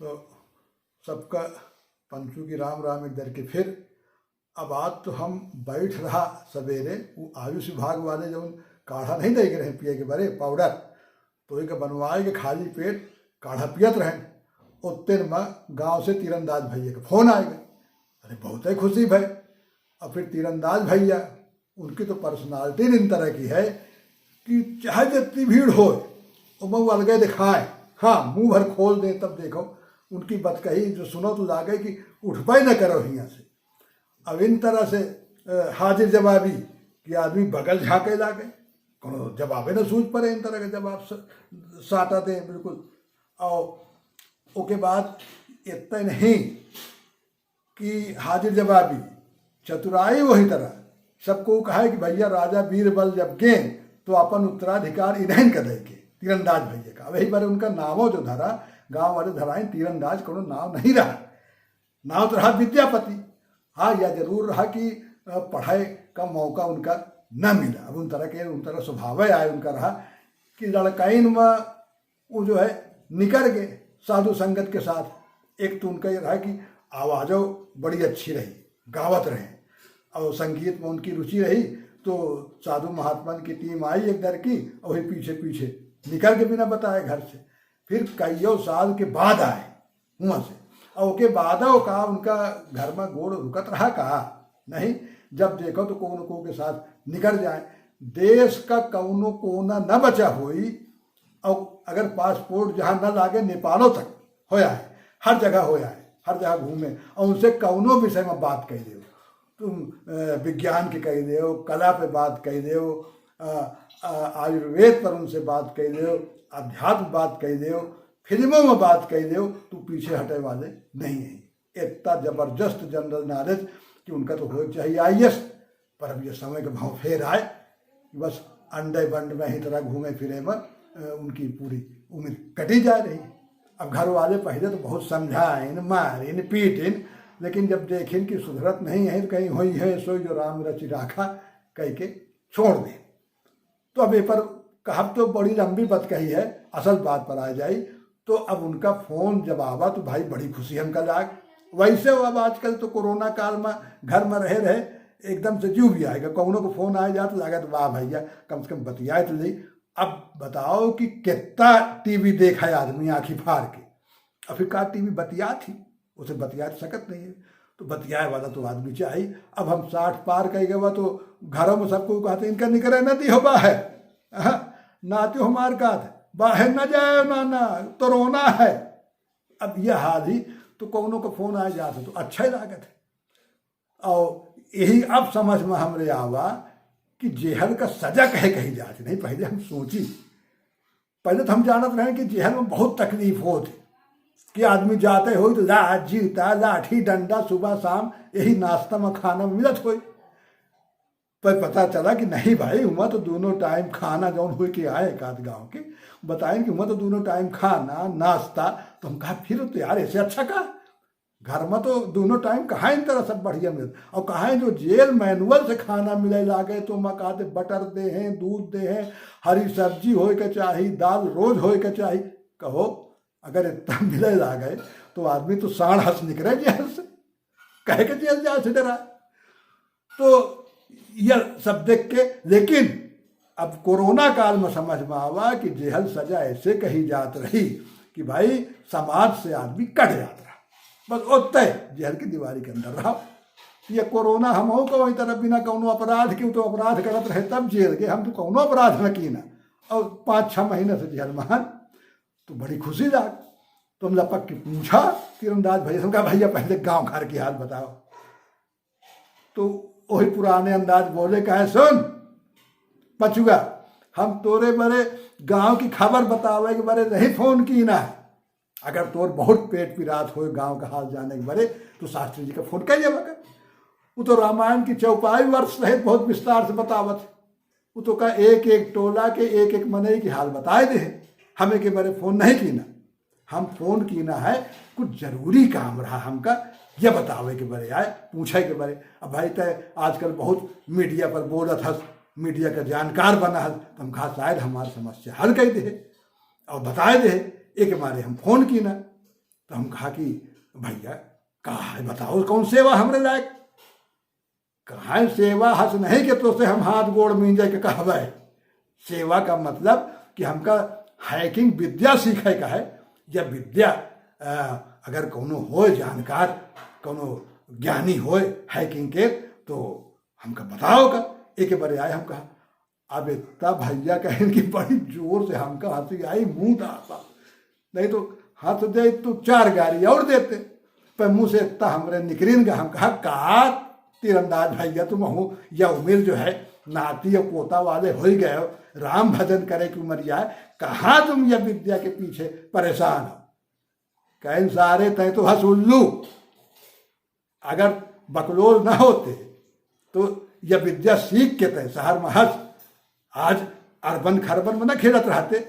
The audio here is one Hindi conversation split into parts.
तो सबका पंचू की राम राम एक दर के फिर। अब आज तो हम बैठ रहा सवेरे, वो आयुष विभाग वाले जो काढ़ा नहीं दे रहे पिए के बारे पाउडर, तो एक बनवाए के खाली पेट काढ़ा पियत रहे। उतने में गांव से तीरंदाज भैया का फोन आएगा। अरे बहुत ही खुशी भाई। और फिर तीरंदाज भैया, उनकी तो पर्सनालिटी इन तरह की है कि चाहे जितनी भीड़ हो वो अलगे दिखाए, हाँ मुंह भर खोल दें, तब देखो उनकी बात कही जो सुनो तो लागे कि उठ पाई न करो यहाँ से। अब इन तरह से हाजिर जवाबी कि आदमी बगल झाँके लागे, कोनो जवाबे न सूझ पड़े, इन तरह के जवाब साटा दें बिल्कुल। और उसके बाद इतना नहीं कि हाजिर जवाबी चतुराई वही तरह सबको कहा है कि भैया राजा बीरबल जब गए तो अपन उत्तराधिकार इन्हें कर देंगे तीरंदाज भैया का। वही बारे उनका नामों जो धरा, गांव वाले धराएं तीरंदाज कोनो नाम नहीं रहा, नाम तो रहा विद्यापति। हाँ, यह जरूर रहा कि पढ़ाई का मौका उनका न मिला। अब उन तरह स्वभाव आए उनका रहा कि लड़काइन में वो जो है निकल गए साधु संगत के साथ। एक तो उनका ये रहा कि आवाज़ों बड़ी अच्छी रही, गावत रहे, और संगीत में उनकी रुचि रही। तो साधु महात्मा की टीम आई एक दर की, और वही पीछे पीछे निकल के बिना बताए घर से। फिर कईयों साल के बाद आए वहाँ से, और उसके बाद का उनका घर में गोड़ रुकत रहा कहा नहीं। जब देखो तो कौन को के साथ निकल जाए। देश का कौनो कोना न बचा होई, और अगर पासपोर्ट जहाँ न लागे नेपालों तक होया है, हर जगह होया है, हर जगह घूमे, और उनसे कौनो विषय में बात कह दो। तुम विज्ञान के कह दो, कला पे बात कह दो, आयुर्वेद पर उनसे बात कह दो, अध्यात्म बात कह दो, फिल्मों में बात कह दो, तो पीछे हटे वाले नहीं है। इतना जबरदस्त जनरल नॉलेज कि उनका तो हो चाहिए IAS। पर अब ये समय का भाव फेर आए कि बस अंडे बंड में ही तरह घूमे फिरे में उनकी पूरी उम्र कटी जा रही। अब घर वाले पहले तो बहुत समझाइन, मारिन, पीटिन, लेकिन जब देखें कि सुधरत नहीं है तो कहीं हुई है सोई जो राम रचि राखा कह के छोड़ दे। तो अब ये पर कहा तो बड़ी लंबी बात कही है, असल बात पर आ जाई। तो अब उनका फोन जब आवा तो भाई बड़ी खुशी हमका लाग। वैसे अब आजकल तो कोरोना काल में घर में रहे रहे एकदम से जीव भी आएगा, कौनों को फोन आ जाए तो लागत वाह भैया कम से कम बतियाए तो ली। अब बताओ कि कितना टीवी देखा है आदमी आँखी फाड़ के, और फिर का टीवी बतिया थी, उसे बतिया सकत नहीं है, तो बतियाए वाला तो आदमी चाहिए। अब हम 60 पार कह गए तो घरों में सबको कहते इनका निकले नदी हो बाहर, नाते हो मार का बाहर न जाए नाना तो रोना है। अब यह हाल ही तो कौनों का फोन आ जाता तो अच्छा ही लागत है। और यही अब समझ में हमरे आवा कि जेहल का सजा कही जाती नहीं। पहले हम सोची, पहले तो हम जानत रहे कि जेहल में बहुत तकलीफ होती कि आदमी जाते हो तो लाठ जूता लाठी डंडा सुबह शाम यही नाश्ता में खाना मिलत हो। पर पता चला कि नहीं भाई, हुआ तो दोनों टाइम खाना जौन हो के आए एक आध गाँव के बताएं कि हुआ तो दोनों टाइम खाना नाश्ता। तो हम कहा फिर तो यार ऐसे अच्छा कहा, घर में तो दोनों टाइम कहाँ इन तरह सब बढ़िया मिले, और कहाँ जो जेल मैनुअल से खाना मिले लागे तो मैं कहते बटर दे हैं, दूध दे हैं, हरी सब्जी हो के चाहिए, दाल रोज हो के चाहिए। कहो अगर इतना मिले लागे तो आदमी तो साढ़ हंस निकले जेल से, कहे के जेल जा से डरा। तो यह सब देख के, लेकिन अब कोरोना काल में समझ में आवा कि जेहल सजा ऐसे कही जात रही कि भाई समाज से आदमी कट जाता रहा, बस उतने जेहल की दीवारी के अंदर रहा। ये कोरोना हम को वही तरह बिना कौनो अपराध की, तो अपराध करत रहे तब जेल के, हम तो कौनो अपराध न की ना, और 5-6 महीने से जेल में। तो बड़ी खुशी लाग। तो हम लपक के पूछा तीरंदाज भैया से, कहा भैया पहले गांव घर की हाल बताओ। तो वही पुराने अंदाज बोले, कहे सुन पचुआ, हम तोरे बड़े गांव की खबर बतावे के बारे नहीं फोन की ना। अगर तोर बहुत पेट पिरात हो गांव का हाल जाने के बारे तो शास्त्री जी का फोन कहिए। वो तो रामायण की चौपाई वर्ष सहित बहुत विस्तार से बतावत। वो तो का एक एक टोला के एक एक मनई की हाल बताए दे, हमें के बारे फोन नहीं की ना। हम फोन की ना है, कुछ जरूरी काम रहा हमका, यह बतावे के बारे आए, पूछे के बारे। अब भाई तय आजकल बहुत मीडिया पर बोलत हस, मीडिया का जानकार बना हस, तो हम कहा शायद हमारी समस्या हल कर दे और बताए दे, एक मारे हम फोन की ना। तो हम कहा कि भैया कहा है बताओ कौन सेवा हमरे लायक, कहा है सेवा हस नहीं कि तो से हम हाथ गोड़ मींजे के कहवे। सेवा का मतलब कि हमका हैकिंग विद्या सीखे का है, या विद्या अगर कोनो हो जानकार कोनो ज्ञानी हो हैकिंग के तो हमका बताओ का। एक बार आए हम कहा, अब इतना भैया कहें कि बड़ी जोर से हमका हंसी आई, मुंह था नहीं तो हाथ दे तो 4 गाड़ी और देते, पर मुंह से इतना हमरे निकरीन गया। हम कहा तीरंदाज भैया तुम हो, या उम्र जो है नाती और पोता वाले हो ही गए हो, राम भजन करे की उम्र है, कहाँ तुम यह विद्या के पीछे परेशान हो। कहें सारे तय तो हंस उल्लू, अगर बकलोल ना होते तो यह विद्या सीख के तय शहर में हंस आज अरबन खरबन में न खेलत रहते।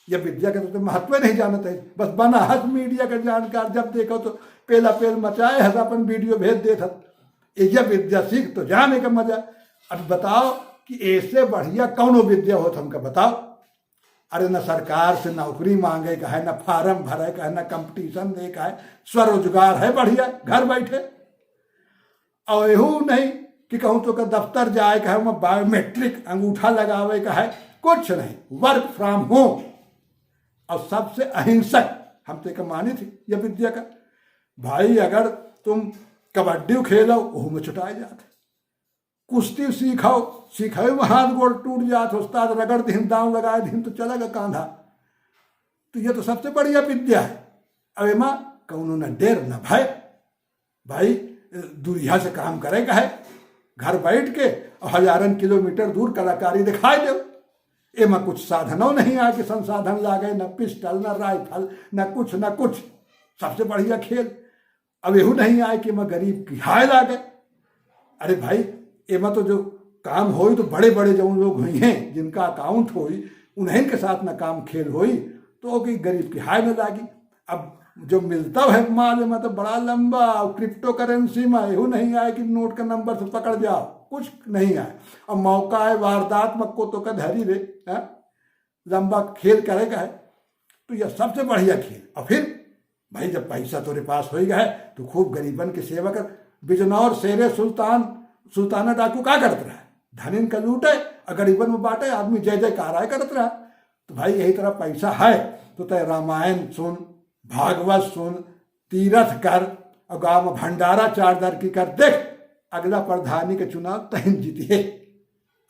यह विद्या के तो महत्व नहीं जानते, बस बना हंस मीडिया का जानकार, जब देखो तो पेला पेल मचाए हंस अपन वीडियो भेज देता। यह विद्या सीख तो जाने का मजा। अब बताओ कि ऐसे बढ़िया कौनो विद्या हो तो हमका बताओ। अरे न सरकार से नौकरी मांगे का है, न फार्म भरे का है, न कंपटीशन दे का है, स्वरोजगार है बढ़िया घर बैठे। और यहू नहीं कि कहूँ तो का दफ्तर जाए का है, वहाँ बायोमेट्रिक अंगूठा लगावे का है, कुछ नहीं, वर्क फ्रॉम होम। और सबसे अहिंसक हम तो मानी थी यह विद्या का, भाई अगर तुम कबड्डी खेलो वह में छुटाए जाते, कुश्ती सीखाओ में हाथ गोड़ टूट जात, उस्ताद रगड़ दिन दांव लगाए दिन तो चलेगा कांधा। तो ये तो सबसे बढ़िया विद्या है। अब एमा कौनो न डेर न भय, भाई दुनिया से काम करेगा है, घर बैठ के और हजारन किलोमीटर दूर कलाकारी दिखाई दो। एमा कुछ साधनों नहीं आए कि संसाधन लागे, न पिस्टल न राइफल न कुछ, सबसे बढ़िया खेल। अब यहू नहीं आए कि मैं गरीब की हाय लागे। अरे भाई एमा तो जो काम होई तो बड़े बड़े जो लोग हुई हैं जिनका अकाउंट होई उन्हीं के साथ ना काम खेल होई, तो कि गरीब की हाय में लागी। अब जो मिलता है माल में तो बड़ा लंबा, और क्रिप्टो करेंसी में यहू नहीं आए कि नोट का नंबर से पकड़ जाओ, कुछ नहीं आए। और मौका है वारदात्मक को तो धरी रे लंबा खेल करेगा है। तो यह सबसे बढ़िया खेल। और फिर भाई जब पैसा तेरे पास हो गया है तो खूब गरीबन की सेवा कर। बिजनौर शेरे सुल्ताना डाकू क्या करते रहा, धनिन का लूटे और गरीबन में बांटे, आदमी जय जयकार आए करते रहा। तो भाई यही तरह पैसा है तो तय रामायण सुन, भागवत सुन, तीर्थ कर, और गाँव में भंडारा 4 दर की कर, देख अगला प्रधानी के चुनाव तहन जीतिए।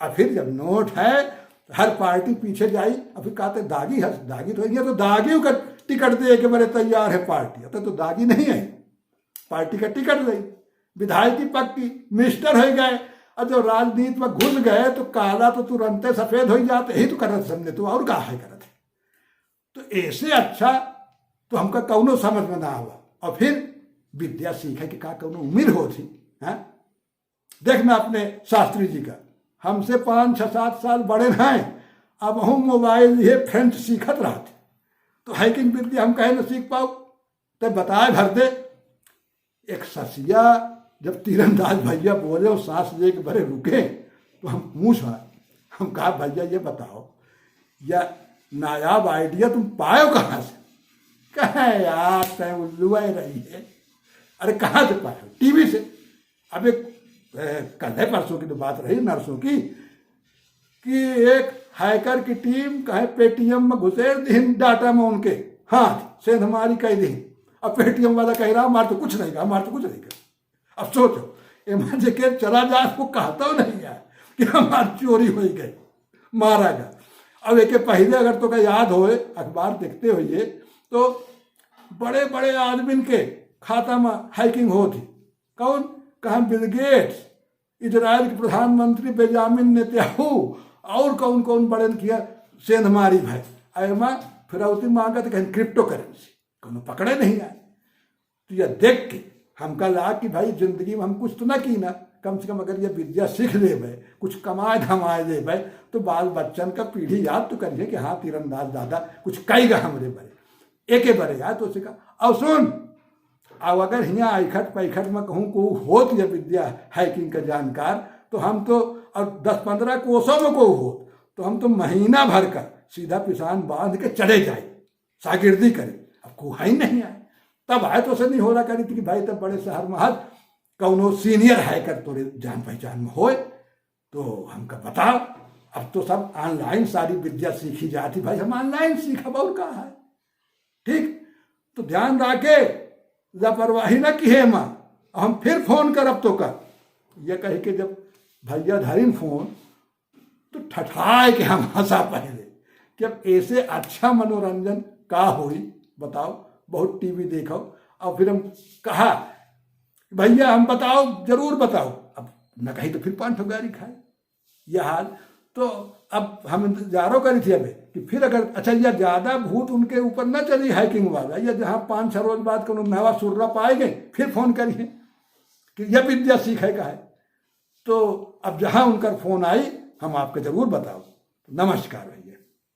और फिर जब नोट है तो हर पार्टी पीछे जाई। और फिर कहते दागी है, दागी तो है, तो दागी का टिकट दे के बड़े तैयार है पार्टी, तो दागी नहीं है, पार्टी का टिकट दे, विधायकी पक्की, मिनिस्टर हो गए। और जो राजनीति में घुस गए तो काला तो तुरंत सफेद हो जाते ही तो करत समझे, तो और कहा है करत। तो ऐसे अच्छा तो हमका कौनो समझ में ना आवा। और फिर विद्या सीखे कि का कौनो उम्र हो थी है। देखना अपने शास्त्री जी का, हमसे 5, 6, 7 साल बड़े हैं, अब हम मोबाइल ये फ्रेंच सीखत रहा थे। तो हैकिंग विद्या हम कहे न सीख पाओ, तो बताए भर दे। एक ससिया जब तीरंदाज भैया बोले और सांस ले के भरे रुके तो हम पूछा, हम कहा भैया ये बताओ या नायाब आइडिया तुम पायो कहाँ से। कहे यार तय उल्लू रही है। अरे कहाँ से पायो, टीवी से। अब एक कल परसों की तो बात रही नर्सों की कि एक हैकर की टीम कहे पेटीएम में घुसेर दिन डाटा में उनके हाँ सेंध हमारी कह दी। अब पेटीएम वाला कह रहा हमारे तो कुछ नहीं कहा, हमारे तो कुछ नहीं कहा। अब सोचो एम के चला जाए वो कहता नहीं है कि हमारी चोरी हो गई, मारा गया। अब एक पहले अगर तो का याद होए अखबार देखते हुए तो बड़े बड़े आदमी के खाता में हैकिंग होती। कौन कहा, बिल गेट्स, इजराइल के प्रधानमंत्री बेंजामिन नेतन्याहू, और कौन कौन बड़े किया सेंध मारी भाई। एमा फिरौती मांगा तो कहीं क्रिप्टो करेंसी, कौन पकड़े नहीं आए। तो यह देख के हमका ला कि भाई जिंदगी में हम कुछ तो ना की ना, कम से कम अगर ये विद्या सीख ले कुछ कमाए धमाए ले तो बाल बच्चन का पीढ़ी याद तो करिए कि हाँ तीरंदाज दादा कुछ कईगा हमरे बड़े एक बड़े याद तो सिखा। और सुन, अब अगर यहाँ आइखट पैखट में कहूँ को होत यह विद्या हैकिंग का जानकार तो हम तो और 10-15 कोसों में को हो तो हम तो महीना भर का सीधा पिसान बांध के चले जाए शागिर्दी करें। अब को ही नहीं आए तब है तो से नहीं हो रहा करी थी कि भाई तब बड़े शहर में हज कौनो सीनियर हैकर तोरे जान पहचान में होए तो हमका बताओ। अब तो सब ऑनलाइन सारी विद्या सीखी जाती, भाई हम ऑनलाइन सीखब और का है। ठीक, तो ध्यान रखे लापरवाही न किए माँ, हम फिर फोन करब तो कर ये कहे कि जब भैया धरिन फोन तो ठठाए के हम हंसा पहले कि अब ऐसे अच्छा मनोरंजन का होई बताओ, बहुत टीवी देखो। और फिर हम कहा भैया हम बताओ जरूर बताओ, अब न कही तो फिर 5 गाड़ी खाए यह हाल। तो अब हम इंतजारों करी थी अबे कि फिर अगर अच्छा यह ज़्यादा भूत उनके ऊपर न चली हैकिंग वाला, या जहाँ 5-6 रोज बाद को नवा सुर्रा पाएंगे फिर फोन करिए कि यह विद्या सीखे का है। तो अब जहाँ उनका फोन आई हम आपको जरूर बताओ। नमस्कार भैया।